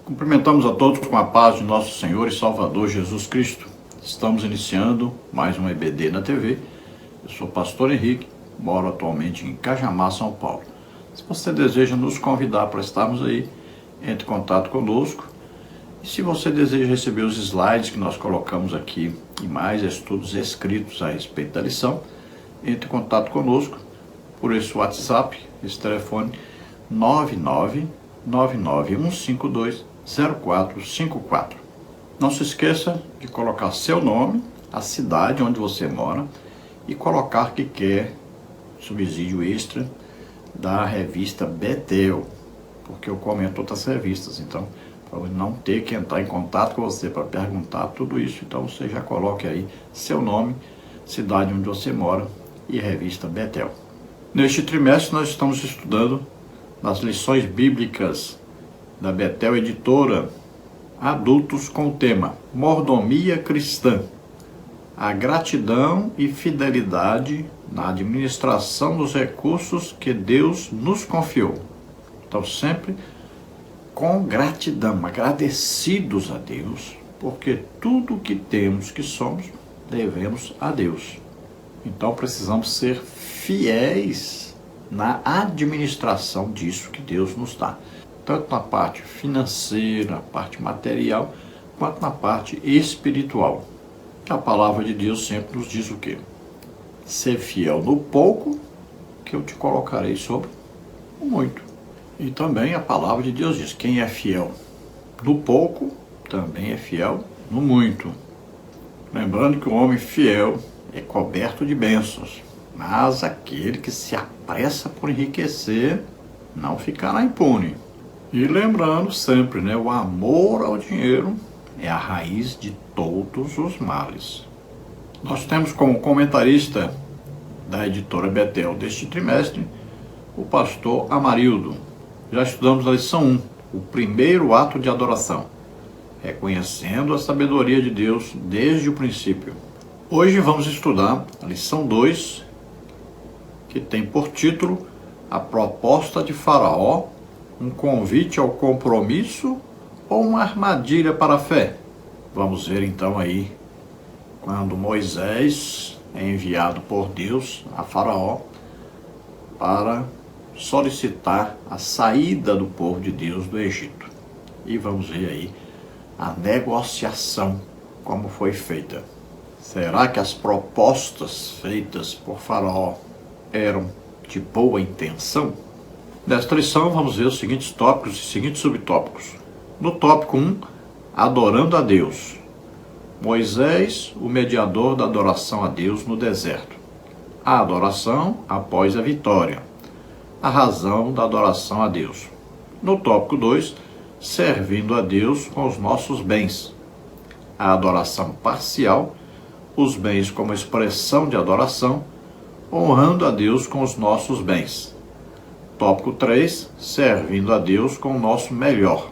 Cumprimentamos a todos com a paz de nosso Senhor e Salvador Jesus Cristo. Estamos iniciando mais um EBD na TV. Eu sou o pastor Henrique, moro atualmente em Cajamar, São Paulo. Se você deseja nos convidar para estarmos aí, entre em contato conosco. E se você deseja receber os slides que nós colocamos aqui e mais estudos escritos a respeito da lição, entre em contato conosco por esse WhatsApp, esse telefone 99991520454. Não se esqueça de colocar seu nome, a cidade onde você mora e colocar que quer subsídio extra da revista Betel, porque eu comento outras revistas, então para não ter que entrar em contato com você para perguntar tudo isso, então você já coloque aí seu nome, cidade onde você mora e revista Betel. Neste trimestre nós estamos estudando nas lições bíblicas da Betel Editora, adultos com o tema Mordomia Cristã, a gratidão e fidelidade na administração dos recursos que Deus nos confiou. Então sempre com gratidão, agradecidos a Deus, porque tudo o que temos, que somos, devemos a Deus. Então precisamos ser fiéis na administração disso que Deus nos dá, tanto na parte financeira, na parte material, quanto na parte espiritual. A palavra de Deus sempre nos diz o quê? Ser fiel no pouco, que eu te colocarei sobre o muito. E também a palavra de Deus diz, quem é fiel no pouco, também é fiel no muito. Lembrando que o homem fiel é coberto de bênçãos, mas aquele que se apressa por enriquecer não ficará impune. E lembrando sempre, o amor ao dinheiro é a raiz de todos os males. Nós temos como comentarista da editora Betel deste trimestre o pastor Amarildo. Já estudamos a lição 1, o primeiro ato de adoração, reconhecendo a sabedoria de Deus desde o princípio. Hoje vamos estudar a lição 2, que tem por título A Proposta de Faraó, um convite ao compromisso ou uma armadilha para a fé. Vamos ver então aí, quando Moisés é enviado por Deus a Faraó para solicitar a saída do povo de Deus do Egito. E vamos ver aí a negociação, como foi feita. Será que as propostas feitas por Faraó eram de boa intenção? Nesta lição vamos ver os seguintes tópicos e seguintes subtópicos. No tópico 1, adorando a Deus. Moisés, o mediador da adoração a Deus no deserto. A adoração após a vitória. A razão da adoração a Deus. No tópico 2, servindo a Deus com os nossos bens. A adoração parcial, os bens como expressão de adoração, honrando a Deus com os nossos bens. Tópico 3, servindo a Deus com o nosso melhor.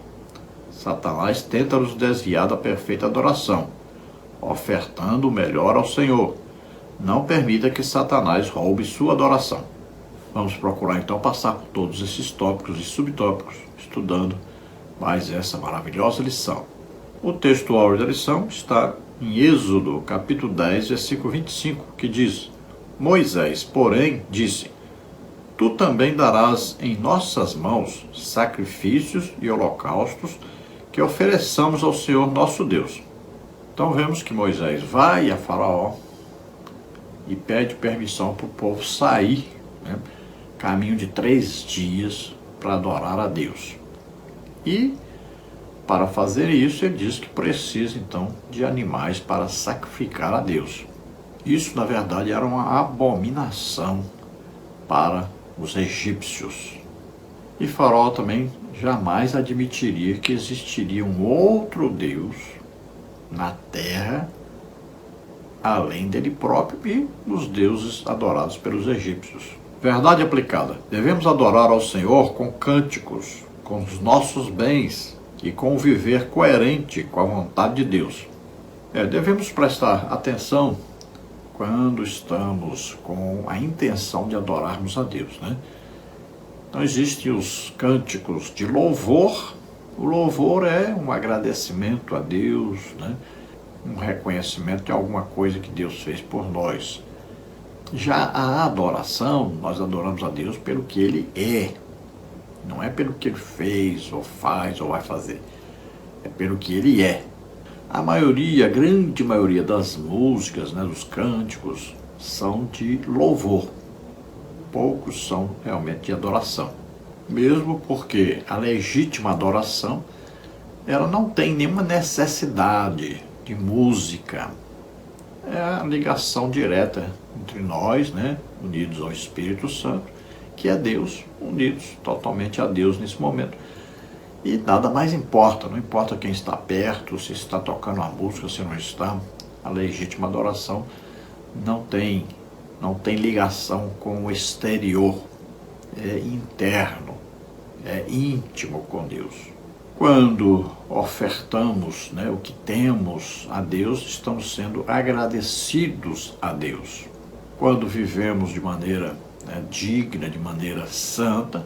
Satanás tenta nos desviar da perfeita adoração, ofertando o melhor ao Senhor. Não permita que Satanás roube sua adoração. Vamos procurar então passar por todos esses tópicos e subtópicos, estudando mais essa maravilhosa lição. O texto áureo da lição está em Êxodo, capítulo 10, versículo 25, que diz: Moisés, porém, disse: Tu também darás em nossas mãos sacrifícios e holocaustos que ofereçamos ao Senhor nosso Deus. Então vemos que Moisés vai a Faraó e pede permissão para o povo sair, caminho de 3 dias para adorar a Deus. E para fazer isso ele diz que precisa então de animais para sacrificar a Deus. Isso na verdade era uma abominação para os egípcios. E Faraó também jamais admitiria que existiria um outro Deus na terra, além dele próprio e dos deuses adorados pelos egípcios. Verdade aplicada. Devemos adorar ao Senhor com cânticos, com os nossos bens e com o viver coerente com a vontade de Deus. Devemos prestar atenção quando estamos com a intenção de adorarmos a Deus, Então existem os cânticos de louvor O louvor é um agradecimento a Deus, né? Um reconhecimento de alguma coisa que Deus fez por nós. Já a adoração, nós adoramos a Deus pelo que Ele é, não é pelo que Ele fez, ou faz, ou vai fazer. É pelo que Ele é. A maioria, a grande maioria das músicas, né, dos cânticos, são de louvor. Poucos são realmente de adoração. Mesmo porque a legítima adoração, ela não tem nenhuma necessidade de música. É a ligação direta entre nós, né, unidos ao Espírito Santo, que é Deus, unidos totalmente a Deus nesse momento. E nada mais importa, não importa quem está perto, se está tocando a música, se não está. A legítima adoração não tem ligação com o exterior, é interno, é íntimo com Deus. Quando ofertamos, né, o que temos a Deus, estamos sendo agradecidos a Deus. Quando vivemos de maneira, né, digna, de maneira santa,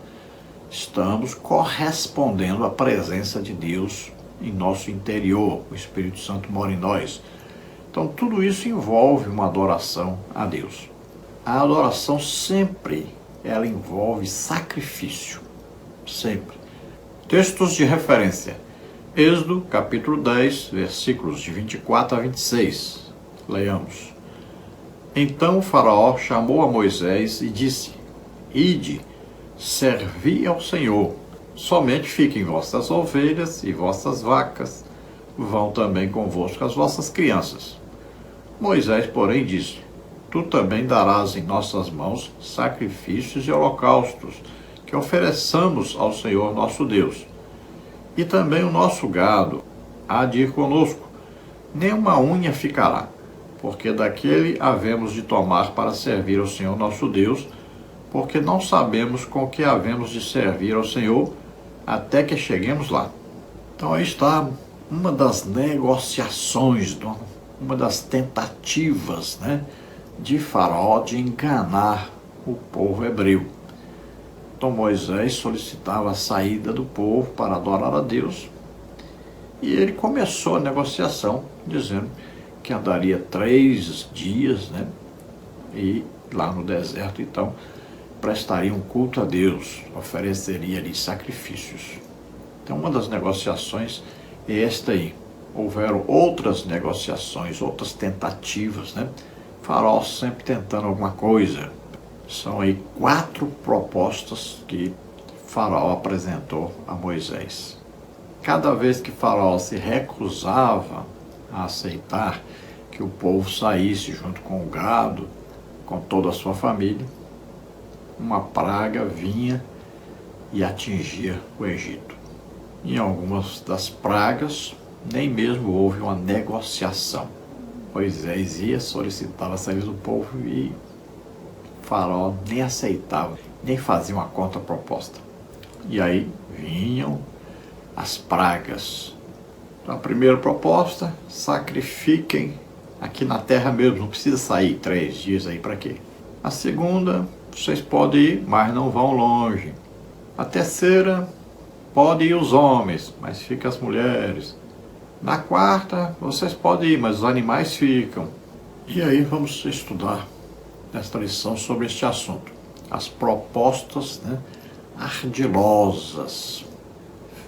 estamos correspondendo à presença de Deus em nosso interior. O Espírito Santo mora em nós. Então tudo isso envolve uma adoração a Deus. A adoração sempre, ela envolve sacrifício. Sempre. Textos de referência. Êxodo, capítulo 10, versículos de 24 a 26. Leiamos. Então o faraó chamou a Moisés e disse: Ide, servi ao Senhor. Somente fiquem vossas ovelhas e vossas vacas. Vão também convosco as vossas crianças. Moisés, porém, disse: Tu também darás em nossas mãos sacrifícios e holocaustos, que ofereçamos ao Senhor nosso Deus. E também o nosso gado há de ir conosco, nem uma unha ficará, porque daquele havemos de tomar para servir ao Senhor nosso Deus, porque não sabemos com que havemos de servir ao Senhor até que cheguemos lá. Então aí está uma das negociações, uma das tentativas, né, de Faraó de enganar o povo hebreu. Então Moisés solicitava a saída do povo para adorar a Deus, e ele começou a negociação dizendo que andaria 3 dias, né, e lá no deserto então prestaria um culto a Deus, ofereceria ali sacrifícios. Então uma das negociações é esta aí. Houveram outras negociações, outras tentativas, né? Faraó sempre tentando alguma coisa. São aí 4 propostas que Faraó apresentou a Moisés. Cada vez que Faraó se recusava a aceitar que o povo saísse junto com o gado, com toda a sua família, uma praga vinha e atingia o Egito. Em algumas das pragas, nem mesmo houve uma negociação. Moisés ia solicitar a saída do povo e Faraó nem aceitava, nem fazia uma contraproposta. E aí vinham as pragas. Então a primeira proposta: sacrifiquem aqui na terra mesmo, não precisa sair 3 dias aí para quê? A segunda: vocês podem ir, mas não vão longe. A terceira: podem ir os homens, mas ficam as mulheres. Na quarta: vocês podem ir, mas os animais ficam. E aí vamos estudar nesta lição sobre este assunto. As propostas, né, ardilosas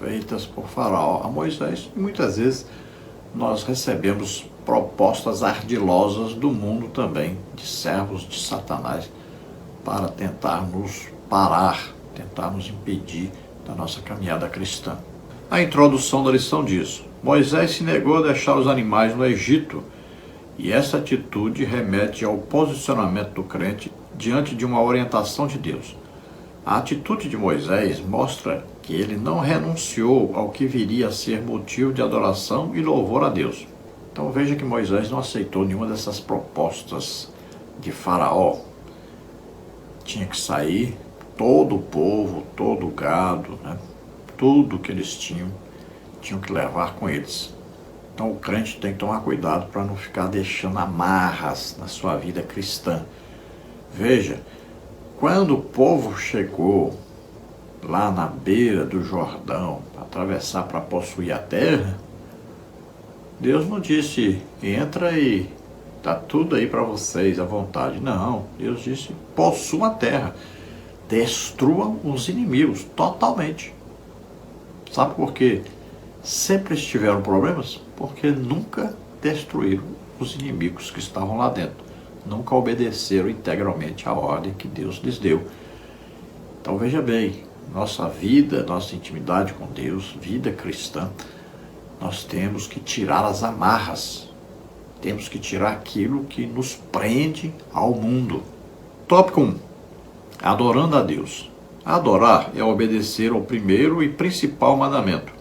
feitas por Faraó a Moisés. E muitas vezes nós recebemos propostas ardilosas do mundo também, de servos de Satanás, para tentar nos parar, tentar nos impedir da nossa caminhada cristã. A introdução da lição diz: Moisés se negou a deixar os animais no Egito, e essa atitude remete ao posicionamento do crente diante de uma orientação de Deus. A atitude de Moisés mostra que ele não renunciou ao que viria a ser motivo de adoração e louvor a Deus. Então veja que Moisés não aceitou nenhuma dessas propostas de Faraó. Tinha que sair todo o povo, todo o gado, né? Tudo que eles tinham que levar com eles. Então o crente tem que tomar cuidado para não ficar deixando amarras na sua vida cristã. Veja, quando o povo chegou lá na beira do Jordão, atravessar para possuir a terra, Deus não disse, entra e tá tudo aí para vocês à vontade. Não, Deus disse, possuam a terra, destruam os inimigos totalmente. Sabe por quê? Sempre tiveram problemas? Porque nunca destruíram os inimigos que estavam lá dentro. Nunca obedeceram integralmente a ordem que Deus lhes deu. Então veja bem, nossa vida, nossa intimidade com Deus, vida cristã, nós temos que tirar as amarras. Temos que tirar aquilo que nos prende ao mundo. Tópico 1. Adorando a Deus. Adorar é obedecer ao primeiro e principal mandamento.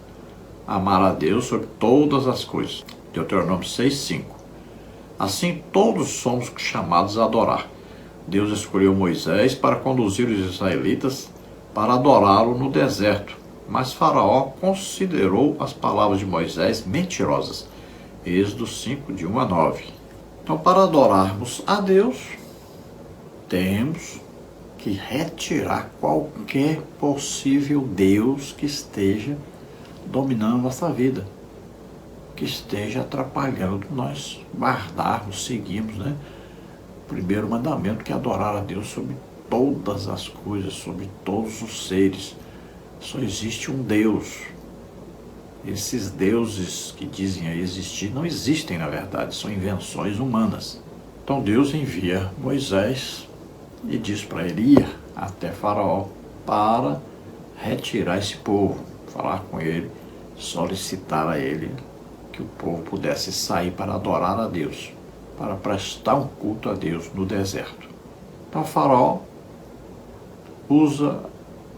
Amar a Deus sobre todas as coisas. Deuteronômio 6:5. Assim todos somos chamados a adorar. Deus escolheu Moisés para conduzir os israelitas para adorá-lo no deserto. Mas Faraó considerou as palavras de Moisés mentirosas. Êxodo 5, de 1 a 9. Então, para adorarmos a Deus, temos que retirar qualquer possível Deus que esteja dominando nossa vida, que esteja atrapalhando nós guardarmos, seguirmos, né? O primeiro mandamento, que é adorar a Deus sobre todas as coisas, sobre todos os seres. Só existe um Deus. Esses deuses que dizem aí existir não existem, na verdade, são invenções humanas. Então Deus envia Moisés e diz para ele ir até Faraó para retirar esse povo, falar com ele, solicitar a ele que o povo pudesse sair para adorar a Deus, para prestar um culto a Deus no deserto. Então Faraó usa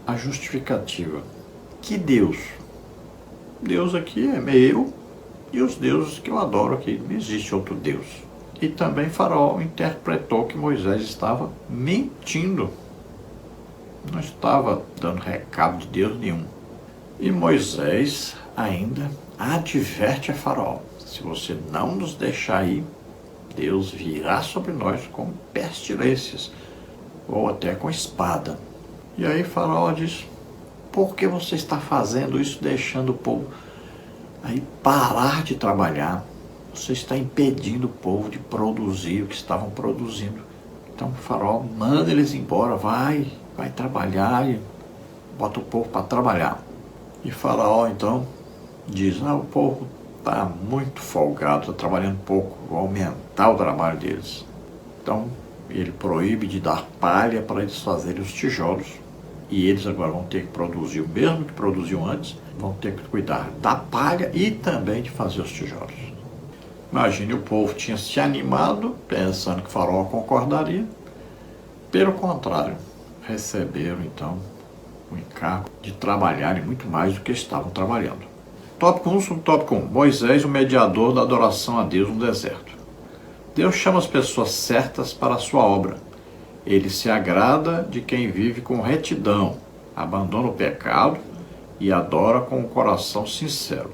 a justificativa. Que Deus? Deus aqui é meu e os deuses que eu adoro aqui. Não existe outro Deus. E também Faraó interpretou que Moisés estava mentindo. Não estava dando recado de Deus nenhum. E Moisés ainda adverte a Faraó: se você não nos deixar ir, Deus virá sobre nós com pestilências, ou até com espada. E aí Faraó diz: por que você está fazendo isso, deixando o povo aí parar de trabalhar? Você está impedindo o povo de produzir o que estavam produzindo. Então o Faraó manda eles embora, vai trabalhar e bota o povo para trabalhar. E Faraó então diz: o povo está muito folgado, está trabalhando pouco, vou aumentar o trabalho deles. Então ele proíbe de dar palha para eles fazerem os tijolos. E eles agora vão ter que produzir o mesmo que produziam antes, vão ter que cuidar da palha e também de fazer os tijolos. Imagine, o povo tinha se animado, pensando que Faraó concordaria. Pelo contrário, receberam então o encargo de trabalharem muito mais do que estavam trabalhando. Tópico 1, subtópico 1. Moisés, o mediador da adoração a Deus no deserto. Deus chama as pessoas certas para a sua obra. Ele se agrada de quem vive com retidão, abandona o pecado e adora com o coração sincero.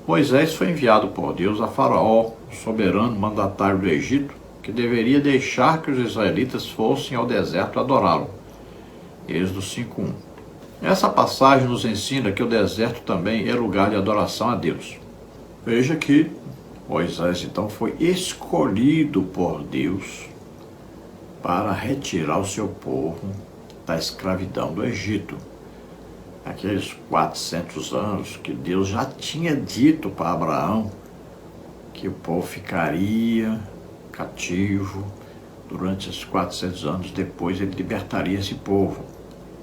Moisés foi enviado por Deus a Faraó, o soberano mandatário do Egito, que deveria deixar que os israelitas fossem ao deserto adorá-lo. Êxodo 5:1. Essa passagem nos ensina que o deserto também é lugar de adoração a Deus. Veja que Moisés então foi escolhido por Deus para retirar o seu povo da escravidão do Egito. Aqueles 400 anos que Deus já tinha dito para Abraão que o povo ficaria cativo durante esses 400 anos, depois ele libertaria esse povo.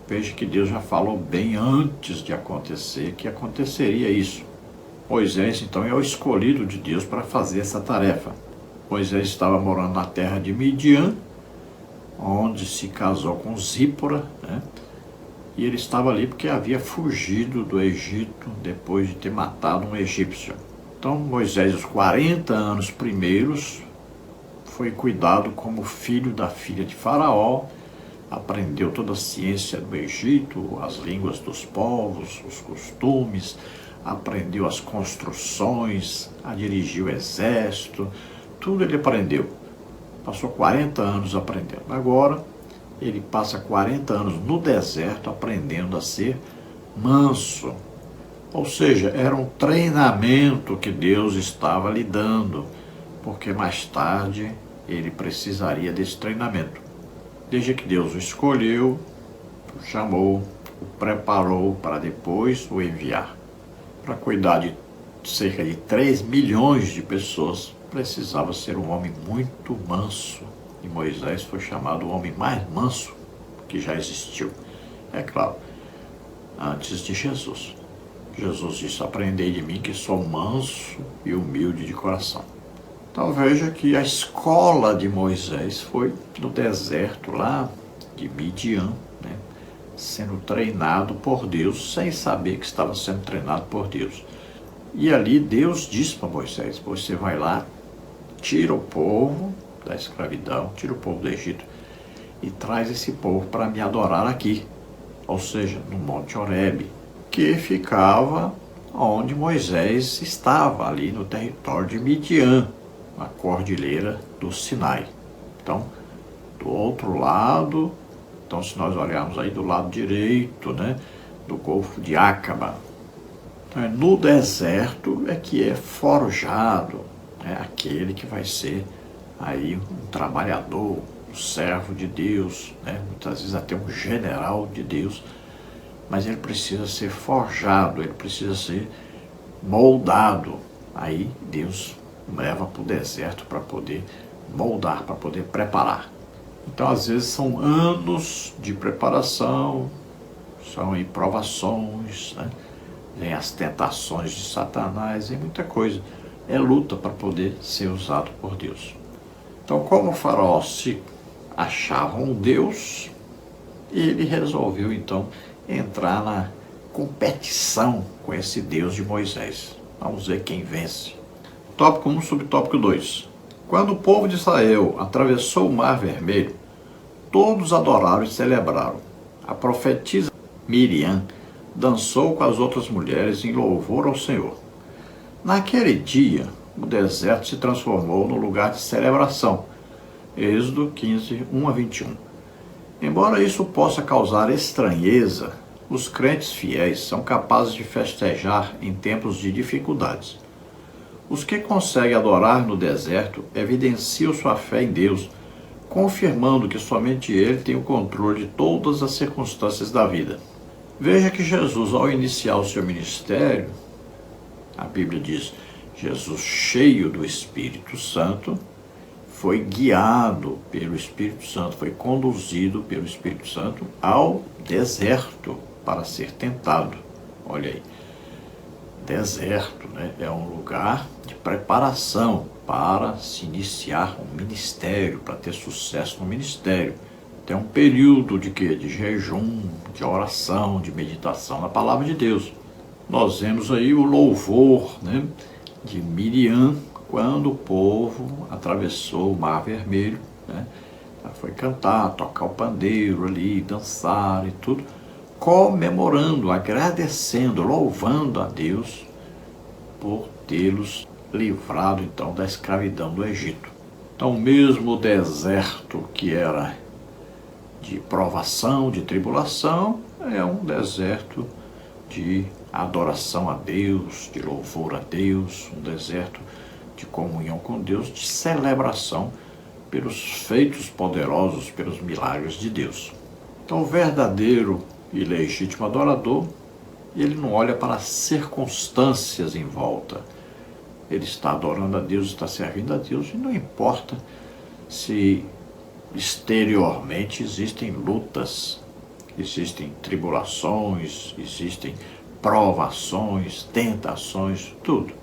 Veja que Deus já falou bem antes de acontecer que aconteceria isso. Moisés então é o escolhido de Deus para fazer essa tarefa. Moisés estava morando na terra de Midian, onde se casou com Zípora, né? E ele estava ali porque havia fugido do Egito depois de ter matado um egípcio. Então Moisés, os 40 anos primeiros, foi cuidado como filho da filha de Faraó, aprendeu toda a ciência do Egito, as línguas dos povos, os costumes, aprendeu as construções, a dirigir o exército, tudo ele aprendeu. Passou 40 anos aprendendo. Agora, ele passa 40 anos no deserto aprendendo a ser manso. Ou seja, era um treinamento que Deus estava lhe dando, porque mais tarde ele precisaria desse treinamento. Desde que Deus o escolheu, o chamou, o preparou para depois o enviar. Para cuidar de cerca de 3 milhões de pessoas, precisava ser um homem muito manso. E Moisés foi chamado o homem mais manso que já existiu. É claro, antes de Jesus. Jesus disse: aprendei de mim que sou manso e humilde de coração. Então veja que a escola de Moisés foi no deserto lá de Midian, né, sendo treinado por Deus, sem saber que estava sendo treinado por Deus. E ali Deus disse para Moisés: você vai lá, tira o povo da escravidão, tira o povo do Egito e traz esse povo para me adorar aqui, ou seja, no Monte Horebe, que ficava onde Moisés estava, ali no território de Midian, na cordilheira do Sinai. Então, do outro lado, então se nós olharmos aí do lado direito, né, do Golfo de Acaba, então, no deserto é que é forjado, né, aquele que vai ser aí um trabalhador, um servo de Deus, né, muitas vezes até um general de Deus, mas ele precisa ser forjado, ele precisa ser moldado. Aí Deus leva para o deserto para poder moldar, para poder preparar. Então, às vezes, são anos de preparação, são aí provações, né? Vem as tentações de Satanás e muita coisa. É luta para poder ser usado por Deus. Então, como o faraó se achava um Deus, ele resolveu, então, entrar na competição com esse Deus de Moisés. Vamos ver quem vence. Tópico 1, subtópico 2. Quando o povo de Israel atravessou o Mar Vermelho, todos adoraram e celebraram. A profetisa Miriam dançou com as outras mulheres em louvor ao Senhor. Naquele dia, o deserto se transformou no lugar de celebração. Êxodo 15, 1 a 21. Embora isso possa causar estranheza, os crentes fiéis são capazes de festejar em tempos de dificuldades. Os que conseguem adorar no deserto evidenciam sua fé em Deus, confirmando que somente Ele tem o controle de todas as circunstâncias da vida. Veja que Jesus, ao iniciar o seu ministério, a Bíblia diz, Jesus, cheio do Espírito Santo, foi guiado pelo Espírito Santo, foi conduzido pelo Espírito Santo ao deserto para ser tentado. Olha aí. Deserto, né, é um lugar de preparação para se iniciar um ministério, para ter sucesso no ministério. Tem um período de quê? De jejum, de oração, de meditação na palavra de Deus. Nós vemos aí o louvor, né, de Miriam quando o povo atravessou o Mar Vermelho, né, foi cantar, tocar o pandeiro ali, dançar e tudo, comemorando, agradecendo, louvando a Deus por tê-los livrado então da escravidão do Egito. Então, mesmo o deserto que era de provação, de tribulação, é um deserto de adoração a Deus, de louvor a Deus, um deserto de comunhão com Deus, de celebração pelos feitos poderosos, pelos milagres de Deus. Então, o verdadeiro e legítimo adorador, ele não olha para as circunstâncias em volta. Ele está adorando a Deus, está servindo a Deus, e não importa se exteriormente existem lutas, existem tribulações, existem provações, tentações, tudo.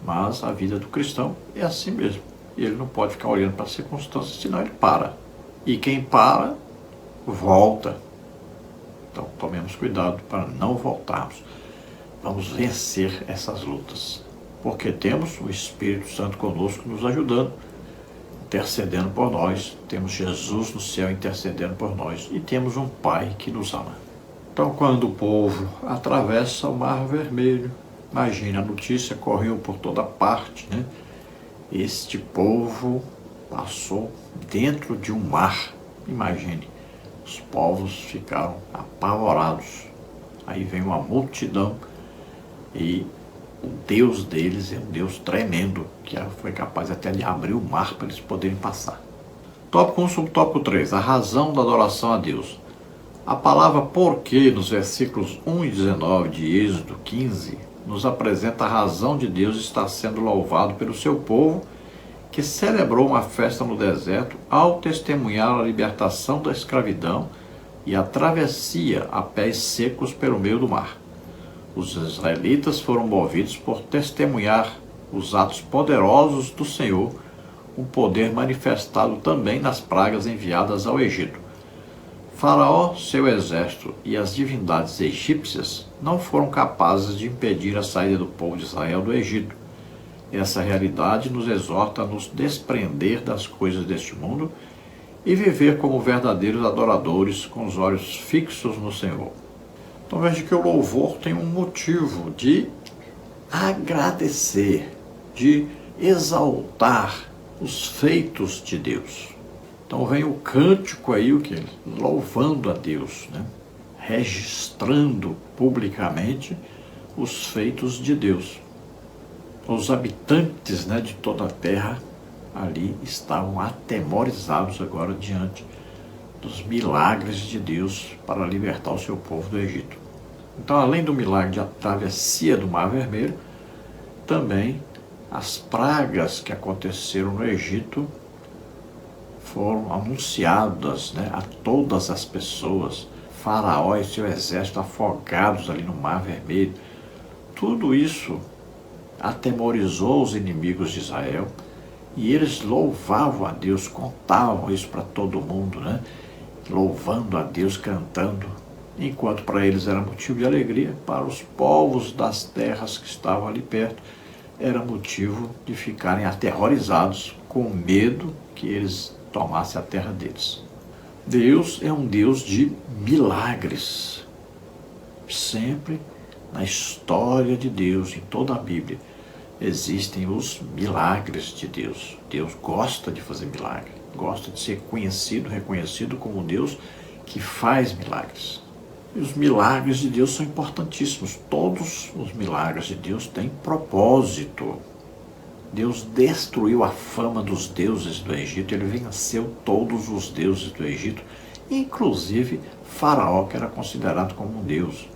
Mas a vida do cristão é assim mesmo. Ele não pode ficar olhando para as circunstâncias, senão ele para. E quem para, volta. Então, tomemos cuidado para não voltarmos. Vamos vencer essas lutas. Porque temos o Espírito Santo conosco nos ajudando, intercedendo por nós. Temos Jesus no céu intercedendo por nós. E temos um Pai que nos ama. Então, quando o povo atravessa o Mar Vermelho, imagine, a notícia correu por toda parte, né? Este povo passou dentro de um mar. Imagine, Os povos ficaram apavorados. Aí vem uma multidão e o Deus deles é um Deus tremendo, que foi capaz até de abrir o mar para eles poderem passar. Tópico 1, subtópico 3. A razão da adoração a Deus. A palavra porquê, nos versículos 1 e 19 de Êxodo 15, nos apresenta a razão de Deus estar sendo louvado pelo seu povo, que celebrou uma festa no deserto ao testemunhar a libertação da escravidão e a travessia a pés secos pelo meio do mar. Os israelitas foram movidos por testemunhar os atos poderosos do Senhor, um poder manifestado também nas pragas enviadas ao Egito. Faraó, seu exército e as divindades egípcias não foram capazes de impedir a saída do povo de Israel do Egito. Essa realidade nos exorta a nos desprender das coisas deste mundo e viver como verdadeiros adoradores com os olhos fixos no Senhor. Então veja que o louvor tem um motivo de agradecer, de exaltar os feitos de Deus. Então vem o cântico aí, o que? Louvando a Deus, né? Registrando publicamente os feitos de Deus. Os habitantes, né, de toda a terra ali estavam atemorizados agora diante dos milagres de Deus para libertar o seu povo do Egito. Então, além do milagre de travessia do Mar Vermelho, também as pragas que aconteceram no Egito foram anunciadas, né, a todas as pessoas. Faraó e seu exército afogados ali no Mar Vermelho. Tudo isso atemorizou os inimigos de Israel e eles louvavam a Deus, contavam isso para todo mundo, né? Louvando a Deus, cantando, enquanto para eles era motivo de alegria, para os povos das terras que estavam ali perto era motivo de ficarem aterrorizados com medo que eles tomassem a terra deles. Deus é um Deus de milagres. Sempre na história de Deus, em toda a Bíblia, existem os milagres de Deus. Deus gosta de fazer milagre, gosta de ser conhecido, reconhecido como Deus que faz milagres. E os milagres de Deus são importantíssimos. Todos os milagres de Deus têm propósito. Deus destruiu a fama dos deuses do Egito, ele venceu todos os deuses do Egito, inclusive Faraó, que era considerado como um deus.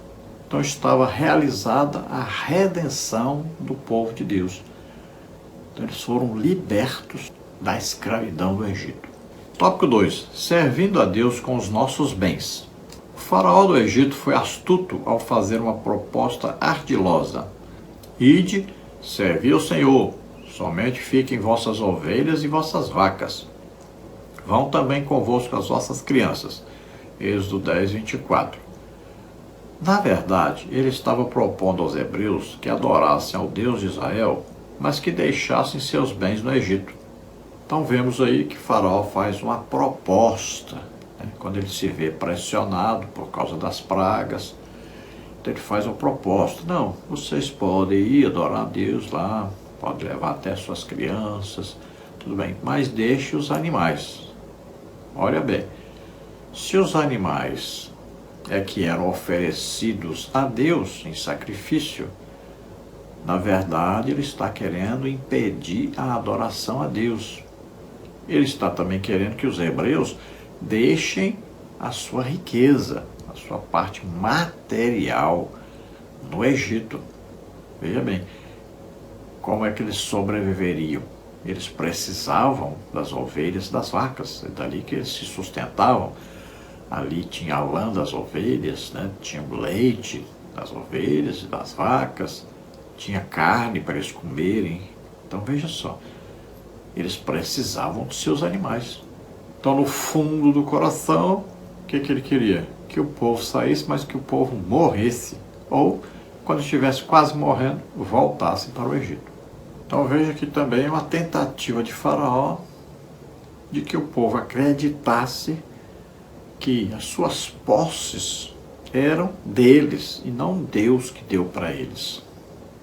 Então estava realizada a redenção do povo de Deus. Então eles foram libertos da escravidão do Egito. Tópico 2. Servindo a Deus com os nossos bens. O faraó do Egito foi astuto ao fazer uma proposta ardilosa. Ide, servi ao Senhor, somente fiquem vossas ovelhas e vossas vacas. Vão também convosco as vossas crianças. Êxodo 10, 24. Na verdade, ele estava propondo aos hebreus que adorassem ao Deus de Israel, mas que deixassem seus bens no Egito. Então vemos aí que Faraó faz uma proposta, né? Quando ele se vê pressionado por causa das pragas, então ele faz uma proposta. Não, vocês podem ir adorar a Deus lá, podem levar até suas crianças, tudo bem, mas deixe os animais. Olha bem, se os animais que eram oferecidos a Deus em sacrifício, na verdade ele está querendo impedir a adoração a Deus. Ele está também querendo que os hebreus deixem a sua riqueza, a sua parte material no Egito. Veja bem, como é que eles sobreviveriam? Eles precisavam das ovelhas e das vacas, é dali que eles se sustentavam. Ali tinha a lã das ovelhas, né? Tinha o leite das ovelhas e das vacas, tinha carne para eles comerem. Então veja só, eles precisavam dos seus animais. Então no fundo do coração, o que ele queria? Que o povo saísse, mas que o povo morresse. Ou, quando estivesse quase morrendo, voltasse para o Egito. Então veja que também é uma tentativa de Faraó de que o povo acreditasse que as suas posses eram deles e não Deus que deu para eles.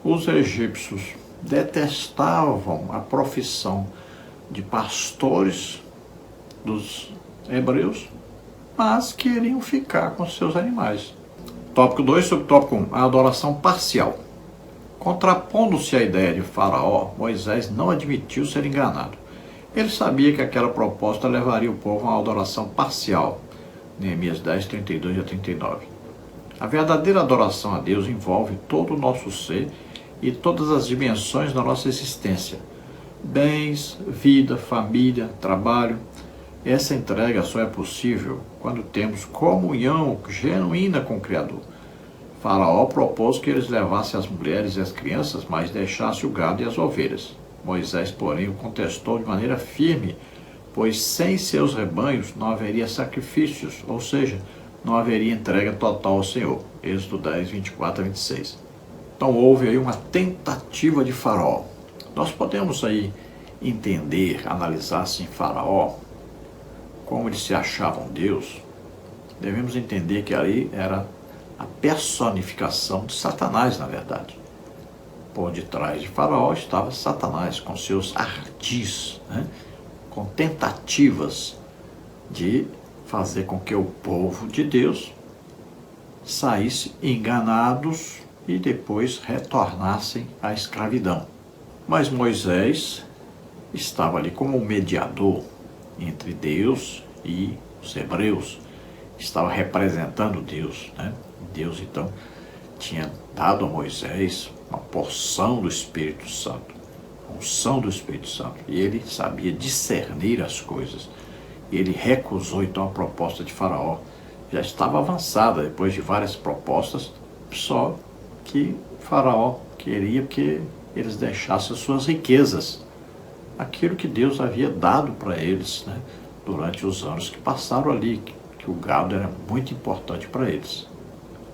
Os egípcios detestavam a profissão de pastores dos hebreus, mas queriam ficar com seus animais. Tópico 2, subtópico 1, a adoração parcial. Contrapondo-se à ideia de Faraó, Moisés não admitiu ser enganado. Ele sabia que aquela proposta levaria o povo a uma adoração parcial. Neemias 10, 32 a 39. A verdadeira adoração a Deus envolve todo o nosso ser e todas as dimensões da nossa existência. Bens, vida, família, trabalho. Essa entrega só é possível quando temos comunhão genuína com o Criador. Faraó propôs que eles levassem as mulheres e as crianças, mas deixassem o gado e as ovelhas. Moisés, porém, o contestou de maneira firme, pois sem seus rebanhos não haveria sacrifícios, ou seja, não haveria entrega total ao Senhor. Êxodo 10, 24 a 26. Então houve aí uma tentativa de Faraó. Nós podemos aí entender, analisar assim Faraó, como eles se achavam Deus. Devemos entender que ali era a personificação de Satanás, na verdade. Por detrás de Faraó estava Satanás, com seus ardis, com tentativas de fazer com que o povo de Deus saísse enganados e depois retornassem à escravidão. Mas Moisés estava ali como um mediador entre Deus e os hebreus, estava representando Deus, Deus então tinha dado a Moisés uma porção do Espírito Santo, a unção do Espírito Santo, e ele sabia discernir as coisas. Ele recusou então a proposta de Faraó. Já estava avançada depois de várias propostas, só que Faraó queria que eles deixassem as suas riquezas, aquilo que Deus havia dado para eles, durante os anos que passaram ali, que o gado era muito importante para eles.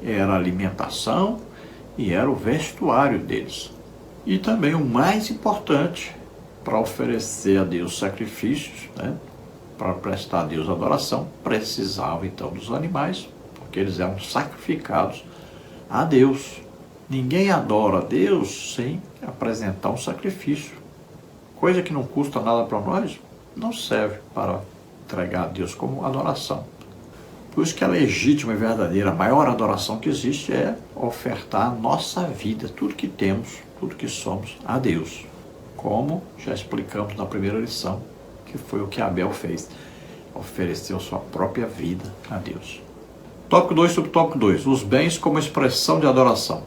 Era a alimentação e era o vestuário deles. E também o mais importante, para oferecer a Deus sacrifícios, para prestar a Deus adoração, precisava então dos animais, porque eles eram sacrificados a Deus. Ninguém adora a Deus sem apresentar um sacrifício. Coisa que não custa nada para nós, não serve para entregar a Deus como adoração. Por isso que a legítima e verdadeira, a maior adoração que existe é ofertar a nossa vida, tudo que temos, tudo que somos, a Deus. Como já explicamos na primeira lição, que foi o que Abel fez. Ofereceu sua própria vida a Deus. Tópico 2, subtópico 2. Os bens como expressão de adoração.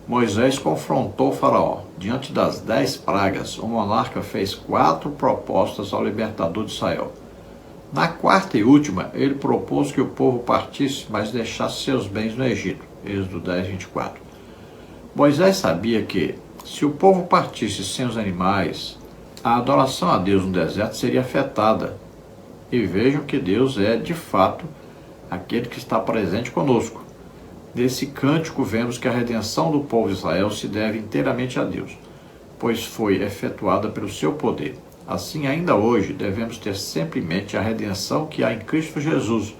Moisés confrontou Faraó. Diante das 10 pragas, o monarca fez 4 propostas ao libertador de Israel. Na quarta e última, ele propôs que o povo partisse, mas deixasse seus bens no Egito. Êxodo 10, 24. Moisés sabia que, se o povo partisse sem os animais, a adoração a Deus no deserto seria afetada. E vejam que Deus é, de fato, aquele que está presente conosco. Nesse cântico vemos que a redenção do povo de Israel se deve inteiramente a Deus, pois foi efetuada pelo seu poder. Assim, ainda hoje, devemos ter sempre em mente a redenção que há em Cristo Jesus.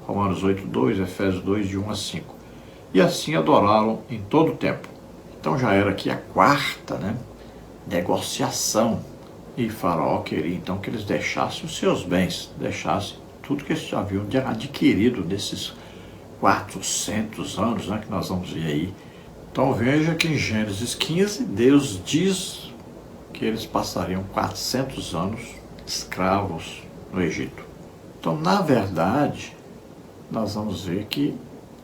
Romanos 8, 2, Efésios 2, de 1 a 5. E assim adoraram em todo o tempo. Então já era aqui a quarta, negociação. E Faraó queria então que eles deixassem os seus bens, deixassem tudo que eles haviam adquirido nesses 400 anos, que nós vamos ver aí. Então veja que em Gênesis 15, Deus diz que eles passariam 400 anos escravos no Egito. Então, na verdade, nós vamos ver que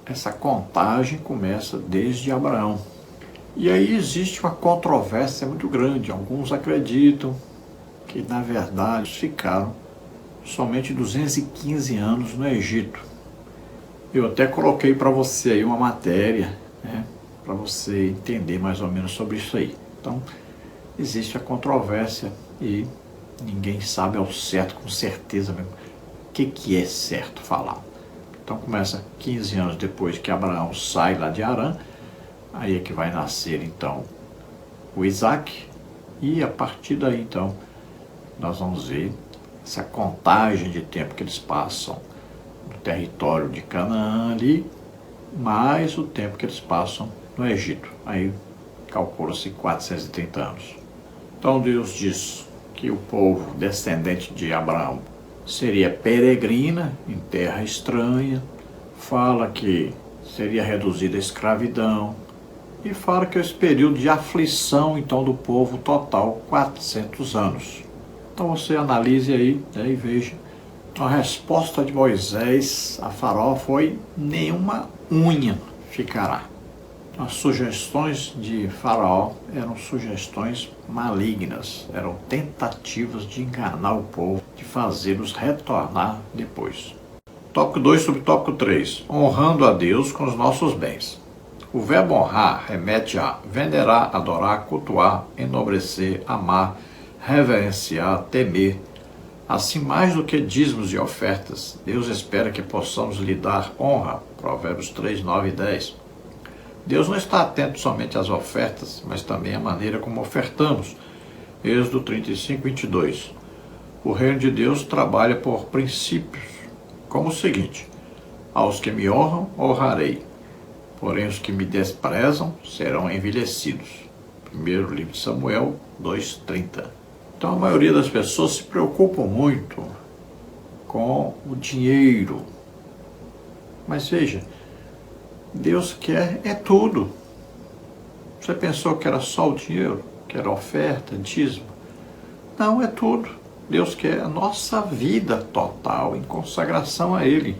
essa contagem começa desde Abraão. E aí existe uma controvérsia muito grande. Alguns acreditam que, na verdade, ficaram somente 215 anos no Egito. Eu até coloquei para você aí uma matéria, para você entender mais ou menos sobre isso aí. Então, existe a controvérsia e ninguém sabe ao certo, com certeza mesmo, o que é certo falar. Então começa 15 anos depois que Abraão sai lá de Harã, aí é que vai nascer então o Isaac, e a partir daí então nós vamos ver essa contagem de tempo que eles passam no território de Canaã ali, mais o tempo que eles passam no Egito. Aí calcula-se 430 anos. Então Deus diz que o povo descendente de Abraão seria peregrina em terra estranha, fala que seria reduzida à escravidão e fala que esse período de aflição então do povo total 400 anos. Então você analise aí, né, e veja. A resposta de Moisés a Faraó foi: nenhuma unha ficará. As sugestões de Faraó eram sugestões malignas, eram tentativas de enganar o povo, de fazê-los retornar depois. Tópico 2 sobre tópico 3. Honrando a Deus com os nossos bens. O verbo honrar remete a venerar, adorar, cultuar, enobrecer, amar, reverenciar, temer. Assim, mais do que dízimos e ofertas, Deus espera que possamos lhe dar honra. Provérbios 3, 9 e 10. Deus não está atento somente às ofertas, mas também à maneira como ofertamos. Êxodo 35, 22. O reino de Deus trabalha por princípios, como o seguinte: aos que me honram, honrarei, porém os que me desprezam serão envelhecidos. Primeiro livro de Samuel 2:30. Então a maioria das pessoas se preocupam muito com o dinheiro. Mas veja, Deus quer é tudo. Você pensou que era só o dinheiro? Que era oferta, dízimo? Não, é tudo. Deus quer a nossa vida total em consagração a Ele.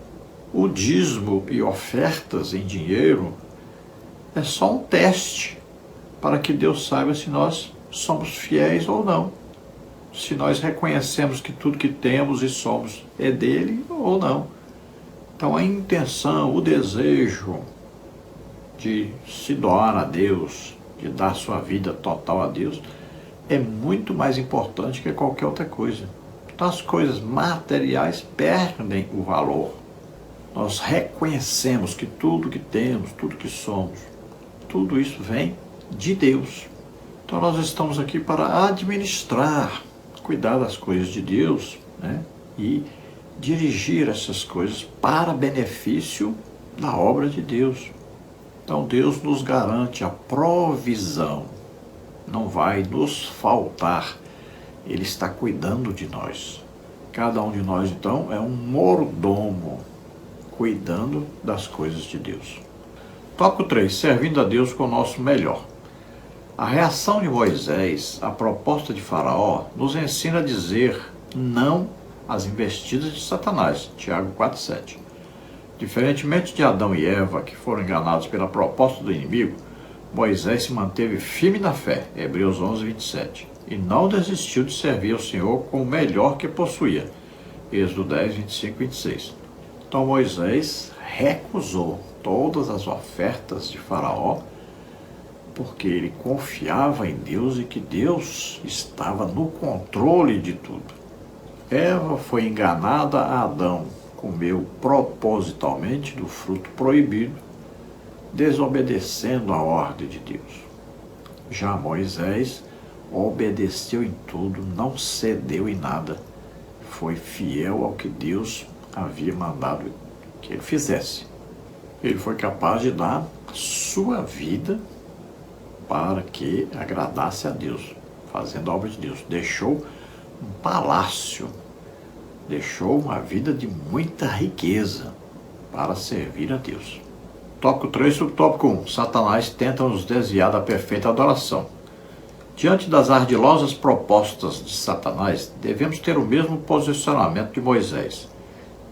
O dízimo e ofertas em dinheiro é só um teste para que Deus saiba se nós somos fiéis ou não. Se nós reconhecemos que tudo que temos e somos é dele ou não. Então a intenção, o desejo de se doar a Deus, de dar sua vida total a Deus, é muito mais importante que qualquer outra coisa. Então as coisas materiais perdem o valor. Nós reconhecemos que tudo que temos, tudo que somos, tudo isso vem de Deus. Então nós estamos aqui para administrar, cuidar das coisas de Deus, né? E dirigir essas coisas para benefício da obra de Deus. Então Deus nos garante a provisão, não vai nos faltar, Ele está cuidando de nós. Cada um de nós então é um mordomo, cuidando das coisas de Deus. Tópico 3, servindo a Deus com o nosso melhor. A reação de Moisés à proposta de Faraó nos ensina a dizer não às investidas de Satanás, Tiago 4,7. Diferentemente de Adão e Eva, que foram enganados pela proposta do inimigo, Moisés se manteve firme na fé, Hebreus 11, 27, e não desistiu de servir ao Senhor com o melhor que possuía, Êxodo 10, 25 e 26. Então Moisés recusou todas as ofertas de Faraó, porque ele confiava em Deus e que Deus estava no controle de tudo. Eva foi enganada a Adão, comeu propositalmente do fruto proibido, desobedecendo a ordem de Deus. Já Moisés obedeceu em tudo, não cedeu em nada, foi fiel ao que Deus havia mandado que ele fizesse. Ele foi capaz de dar a sua vida para que agradasse a Deus, fazendo a obra de Deus. Deixou um palácio, deixou uma vida de muita riqueza para servir a Deus. Tópico 3, subtópico 1. Satanás tenta nos desviar da perfeita adoração. Diante das ardilosas propostas de Satanás, devemos ter o mesmo posicionamento de Moisés.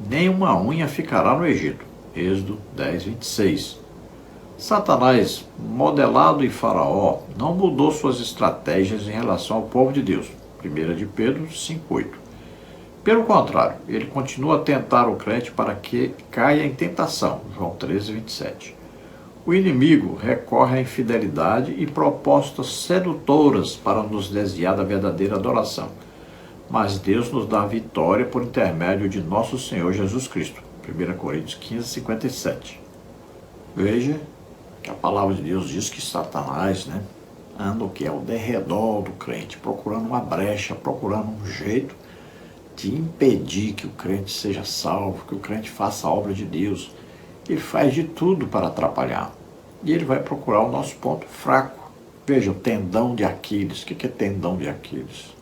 Nenhuma unha ficará no Egito. Êxodo 10, 26. Satanás, modelado em Faraó, não mudou suas estratégias em relação ao povo de Deus. 1 de Pedro 5,8. Pelo contrário, ele continua a tentar o crente para que caia em tentação. João 13, 27. O inimigo recorre à infidelidade e propostas sedutoras para nos desviar da verdadeira adoração. Mas Deus nos dá a vitória por intermédio de nosso Senhor Jesus Cristo. 1 Coríntios 15, 57. Veja que a palavra de Deus diz que Satanás, anda o que é ao derredor do crente, procurando uma brecha, procurando um jeito de impedir que o crente seja salvo, que o crente faça a obra de Deus. Ele faz de tudo para atrapalhar. E ele vai procurar o nosso ponto fraco. Veja, o tendão de Aquiles. O que é tendão de Aquiles?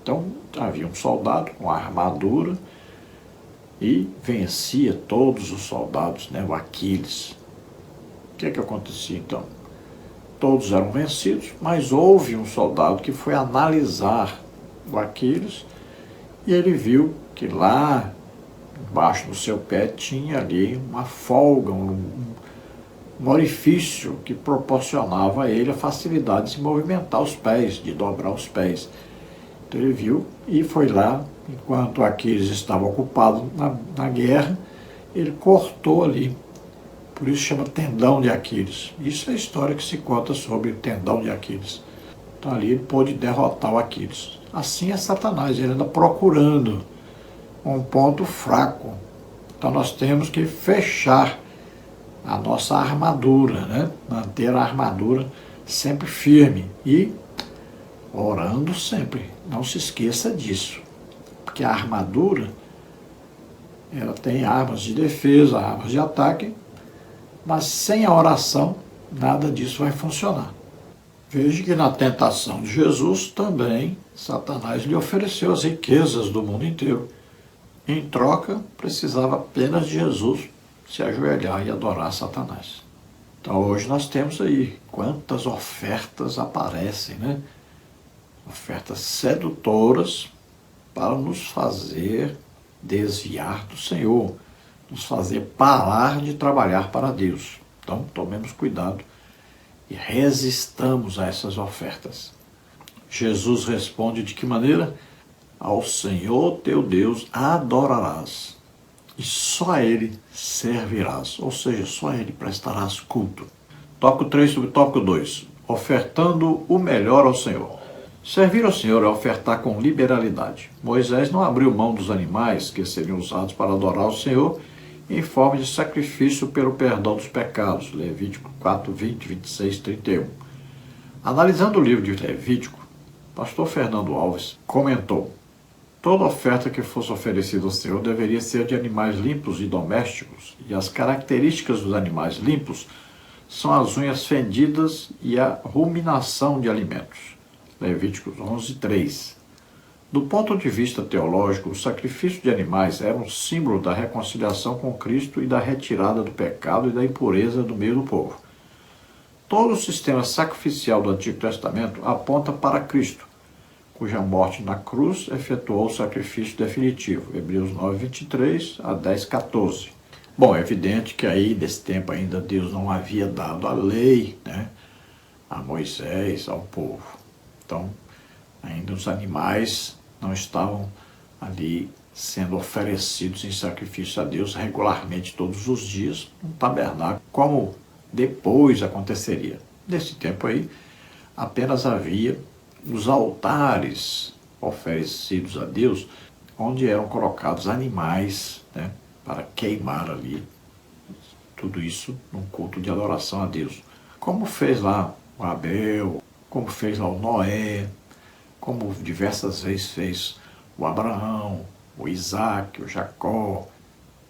Então, havia um soldado com a armadura, e vencia todos os soldados, né, o Aquiles. O que acontecia então? Todos eram vencidos, mas houve um soldado que foi analisar o Aquiles e ele viu que lá embaixo do seu pé tinha ali uma folga, um orifício que proporcionava a ele a facilidade de se movimentar os pés, de dobrar os pés. Então ele viu e foi lá, enquanto Aquiles estava ocupado na guerra, ele cortou ali. Por isso chama tendão de Aquiles. Isso é a história que se conta sobre o tendão de Aquiles. Então ali ele pôde derrotar o Aquiles. Assim é Satanás, ele anda procurando um ponto fraco. Então nós temos que fechar a nossa armadura, né? Manter a armadura sempre firme e orando sempre. Não se esqueça disso, porque a armadura ela tem armas de defesa, armas de ataque, mas sem a oração nada disso vai funcionar. Veja que na tentação de Jesus também Satanás lhe ofereceu as riquezas do mundo inteiro. Em troca, precisava apenas de Jesus se ajoelhar e adorar Satanás. Então hoje nós temos aí quantas ofertas aparecem, né? Ofertas sedutoras para nos fazer desviar do Senhor, nos fazer parar de trabalhar para Deus. Então tomemos cuidado e resistamos a essas ofertas. Jesus responde de que maneira? Ao Senhor teu Deus adorarás e só a Ele servirás, ou seja, só a Ele prestarás culto. Tópico 3 sobre tópico 2. Ofertando o melhor ao Senhor. Servir ao Senhor é ofertar com liberalidade. Moisés não abriu mão dos animais que seriam usados para adorar o Senhor em forma de sacrifício pelo perdão dos pecados. Levítico 4, 20, 26, 31. Analisando o livro de Levítico, pastor Fernando Alves comentou: toda oferta que fosse oferecida ao Senhor deveria ser de animais limpos e domésticos, e as características dos animais limpos são as unhas fendidas e a ruminação de alimentos. Levíticos 11, 3. Do ponto de vista teológico, o sacrifício de animais era um símbolo da reconciliação com Cristo e da retirada do pecado e da impureza do meio do povo. Todo o sistema sacrificial do Antigo Testamento aponta para Cristo, cuja morte na cruz efetuou o sacrifício definitivo. Hebreus 9, 23 a 10, 14. Bom, é evidente que aí, desse tempo ainda, Deus não havia dado a lei, né, a Moisés, ao povo. Então, ainda os animais não estavam ali sendo oferecidos em sacrifício a Deus regularmente todos os dias no tabernáculo, como depois aconteceria. Nesse tempo aí, apenas havia os altares oferecidos a Deus, onde eram colocados animais, né, para queimar ali, tudo isso num culto de adoração a Deus. Como fez lá o Abel, como fez lá o Noé, como diversas vezes fez o Abraão, o Isaac, o Jacó.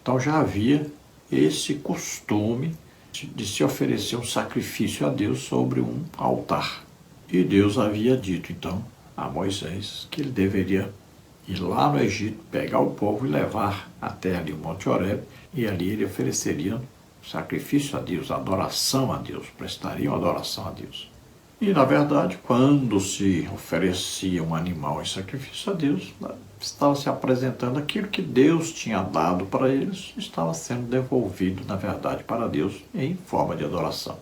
Então já havia esse costume de se oferecer um sacrifício a Deus sobre um altar. E Deus havia dito então a Moisés que ele deveria ir lá no Egito, pegar o povo e levar até ali o Monte Horebe, e ali ele ofereceria sacrifício a Deus, adoração a Deus, prestariam adoração a Deus. E, na verdade, quando se oferecia um animal em sacrifício a Deus, estava se apresentando aquilo que Deus tinha dado para eles, estava sendo devolvido, na verdade, para Deus em forma de adoração.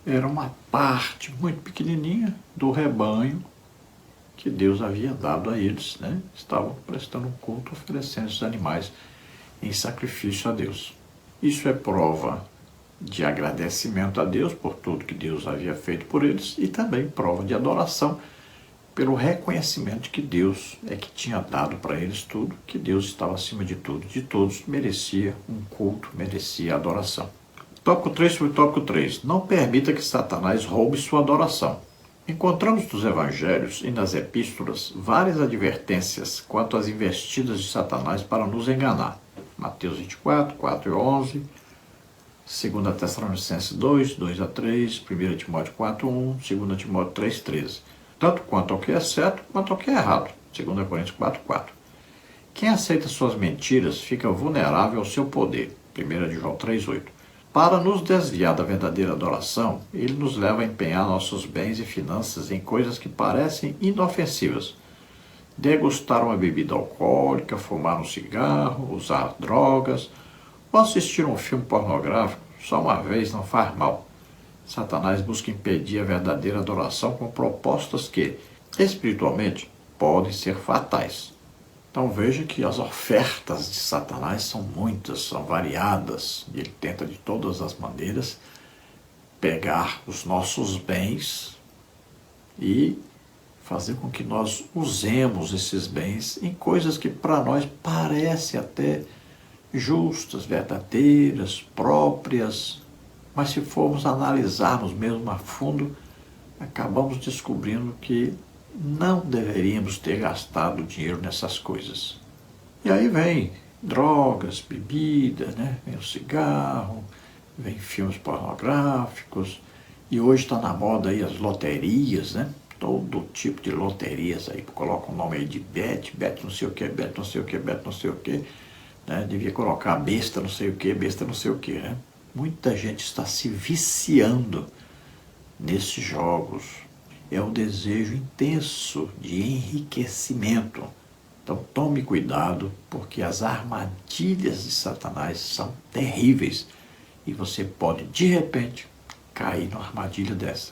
Era uma parte muito pequenininha do rebanho que Deus havia dado a eles, né? Estavam prestando um culto, oferecendo esses animais em sacrifício a Deus. Isso é prova de agradecimento a Deus por tudo que Deus havia feito por eles e também prova de adoração pelo reconhecimento de que Deus é que tinha dado para eles tudo, que Deus estava acima de tudo, de todos, merecia um culto, merecia adoração. Tópico 3 sobre tópico 3. Não permita que Satanás roube sua adoração. Encontramos nos evangelhos e nas epístolas várias advertências quanto às investidas de Satanás para nos enganar. Mateus 24, 4 e 11, 2 Tessalonicenses 2, 2 a 3, 1 Timóteo 4, 1, 2 Timóteo 3, 13. Tanto quanto ao que é certo, quanto ao que é errado. 2 Coríntios 4, 4. Quem aceita suas mentiras fica vulnerável ao seu poder. 1 de João 3,8. Para nos desviar da verdadeira adoração, ele nos leva a empenhar nossos bens e finanças em coisas que parecem inofensivas. Degustar uma bebida alcoólica, fumar um cigarro, usar drogas ou assistir um filme pornográfico só uma vez não faz mal. Satanás busca impedir a verdadeira adoração com propostas que, espiritualmente, podem ser fatais. Então veja que as ofertas de Satanás são muitas, são variadas, e ele tenta de todas as maneiras pegar os nossos bens e fazer com que nós usemos esses bens em coisas que para nós parecem até justas, verdadeiras, próprias, mas se formos analisarmos mesmo a fundo, acabamos descobrindo que não deveríamos ter gastado dinheiro nessas coisas. E aí vem drogas, bebida, né? Vem o cigarro, vem filmes pornográficos, e hoje está na moda aí as loterias, né? Todo tipo de loterias aí, coloca o nome aí de bet não sei o que, bet não sei o que, bet não sei o que, né? Devia colocar besta não sei o que, besta não sei o que, né? Muita gente está se viciando nesses jogos. É um desejo intenso de enriquecimento. Então tome cuidado, porque as armadilhas de Satanás são terríveis e você pode, de repente, cair numa armadilha dessa.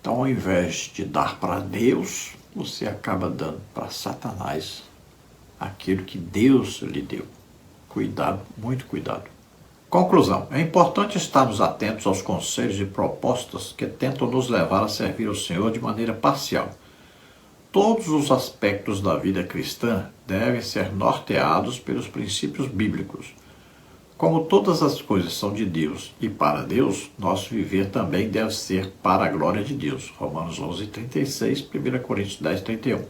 Então, ao invés de dar para Deus, você acaba dando para Satanás aquilo que Deus lhe deu. Cuidado, muito cuidado. Conclusão. É importante estarmos atentos aos conselhos e propostas que tentam nos levar a servir ao Senhor de maneira parcial. Todos os aspectos da vida cristã devem ser norteados pelos princípios bíblicos. Como todas as coisas são de Deus e para Deus, nosso viver também deve ser para a glória de Deus. Romanos 11:36, 1 Coríntios 10:31.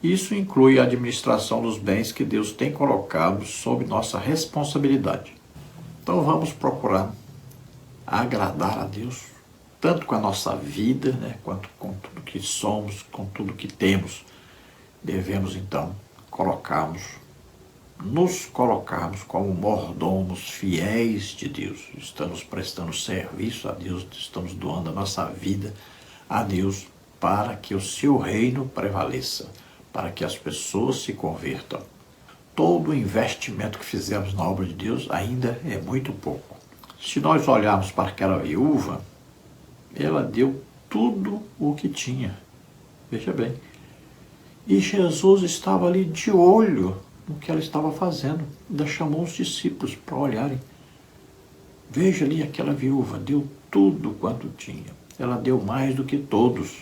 Isso inclui a administração dos bens que Deus tem colocado sob nossa responsabilidade. Então vamos procurar agradar a Deus, tanto com a nossa vida, né, quanto com tudo que somos, com tudo que temos. Devemos então nos colocarmos como mordomos fiéis de Deus. Estamos prestando serviço a Deus, estamos doando a nossa vida a Deus para que o seu reino prevaleça, para que as pessoas se convertam. Todo o investimento que fizemos na obra de Deus ainda é muito pouco. Se nós olharmos para aquela viúva, ela deu tudo o que tinha. Veja bem. E Jesus estava ali de olho no que ela estava fazendo. Ainda chamou os discípulos para olharem. Veja ali aquela viúva, deu tudo quanto tinha. Ela deu mais do que todos.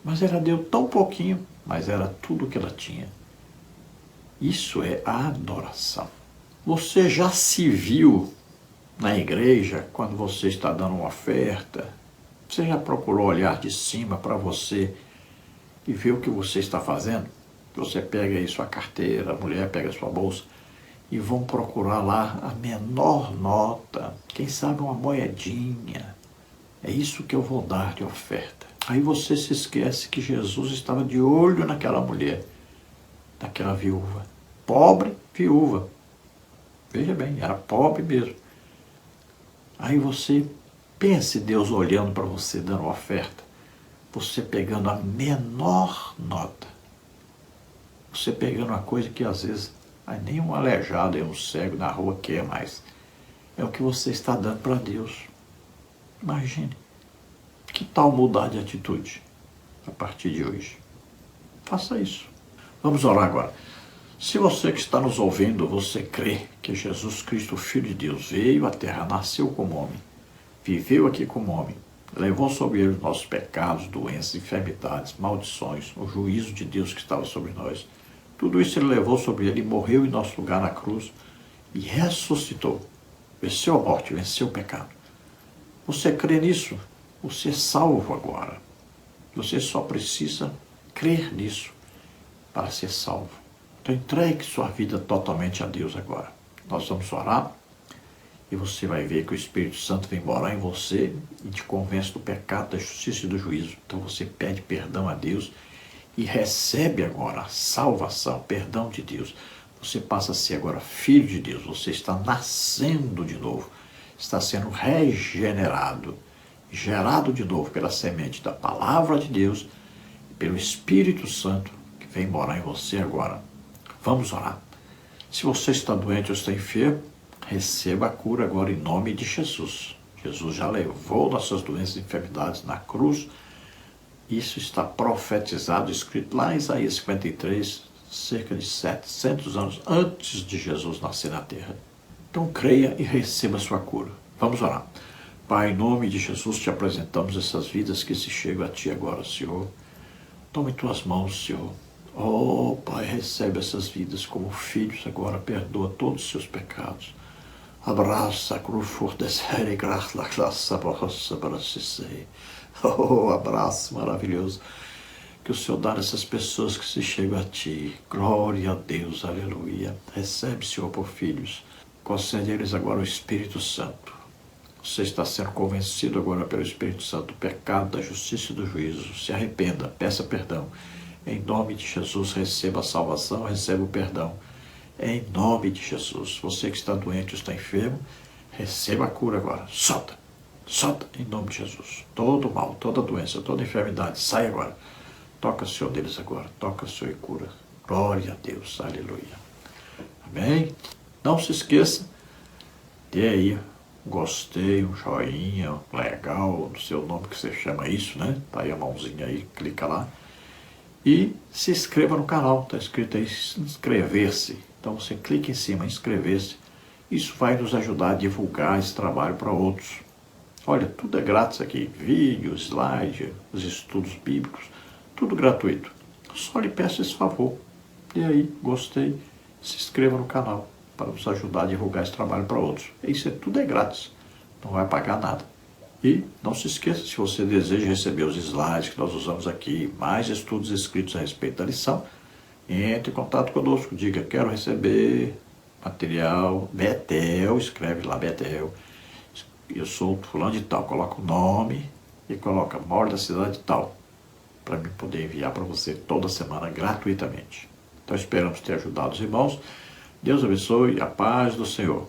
Mas ela deu tão pouquinho, mas era tudo o que ela tinha. Isso é a adoração. Você já se viu na igreja quando você está dando uma oferta? Você já procurou olhar de cima para você e ver o que você está fazendo? Você pega aí sua carteira, a mulher pega sua bolsa e vão procurar lá a menor nota, quem sabe uma moedinha. É isso que eu vou dar de oferta. Aí você se esquece que Jesus estava de olho naquela mulher, daquela viúva. Pobre viúva. Veja bem, era pobre mesmo. Aí você pense Deus olhando para você, dando oferta. Você pegando a menor nota. Você pegando uma coisa que às vezes nem um aleijado e um cego na rua quer mais. É o que você está dando para Deus. Imagine. Que tal mudar de atitude a partir de hoje? Faça isso. Vamos orar agora. Se você que está nos ouvindo, você crê que Jesus Cristo, Filho de Deus, veio à terra, nasceu como homem, viveu aqui como homem, levou sobre ele os nossos pecados, doenças, enfermidades, maldições, o juízo de Deus que estava sobre nós, tudo isso ele levou sobre ele e morreu em nosso lugar na cruz e ressuscitou, venceu a morte, venceu o pecado. Você crê nisso? Você é salvo agora. Você só precisa crer nisso para ser salvo. Então entregue sua vida totalmente a Deus agora. Nós vamos orar e você vai ver que o Espírito Santo vem morar em você e te convence do pecado, da justiça e do juízo. Então você pede perdão a Deus e recebe agora a salvação, perdão de Deus. você passa a ser agora filho de Deus, você está nascendo de novo, está sendo regenerado, gerado de novo pela semente da palavra de Deus, pelo Espírito Santo que vem morar em você agora. Vamos orar. Se você está doente ou está enfermo, receba a cura agora em nome de Jesus. Jesus já levou nossas doenças e enfermidades na cruz. Isso está profetizado, escrito lá em Isaías 53, cerca de 700 anos antes de Jesus nascer na terra. Então creia e receba a sua cura. Vamos orar. Pai, em nome de Jesus, te apresentamos essas vidas que se chegam a Ti agora, Senhor. Toma em Tuas mãos, Senhor. Oh, Pai, recebe essas vidas como filhos agora, perdoa todos os seus pecados. Abraça, fortalecer graça, oh, abraço maravilhoso que o Senhor dá nessas pessoas que se chegam a Ti. Glória a Deus, aleluia. Recebe, Senhor, por filhos. Concede a eles agora o Espírito Santo. Você está sendo convencido agora pelo Espírito Santo do pecado, da justiça e do juízo. Se arrependa, peça perdão. Em nome de Jesus, receba a salvação, receba o perdão. Em nome de Jesus. Você que está doente ou está enfermo, receba a cura agora. Solta. Solta em nome de Jesus. Todo mal, toda doença, toda enfermidade, sai agora. Toca o Senhor deles agora. Toca o Senhor e cura. Glória a Deus. Aleluia. Amém? Não se esqueça. Dê aí gostei, um joinha, legal, no seu nome que você chama isso, né? Tá aí a mãozinha aí, clica lá. E se inscreva no canal, tá escrito aí inscrever-se. Então você clica em cima, inscrever-se. Isso vai nos ajudar a divulgar esse trabalho para outros. Olha, tudo é grátis aqui, vídeo, slide, os estudos bíblicos, tudo gratuito. Só lhe peço esse favor. E aí, gostei, se inscreva no canal para nos ajudar a divulgar esse trabalho para outros. Isso tudo é grátis, não vai pagar nada. E não se esqueça, se você deseja receber os slides que nós usamos aqui, mais estudos escritos a respeito da lição, entre em contato conosco, diga, quero receber material Betel, escreve lá Betel, eu sou fulano de tal, coloca o nome e coloca moro da cidade de tal, para mim poder enviar para você toda semana gratuitamente. Então esperamos ter ajudado os irmãos. Deus abençoe, a paz do Senhor.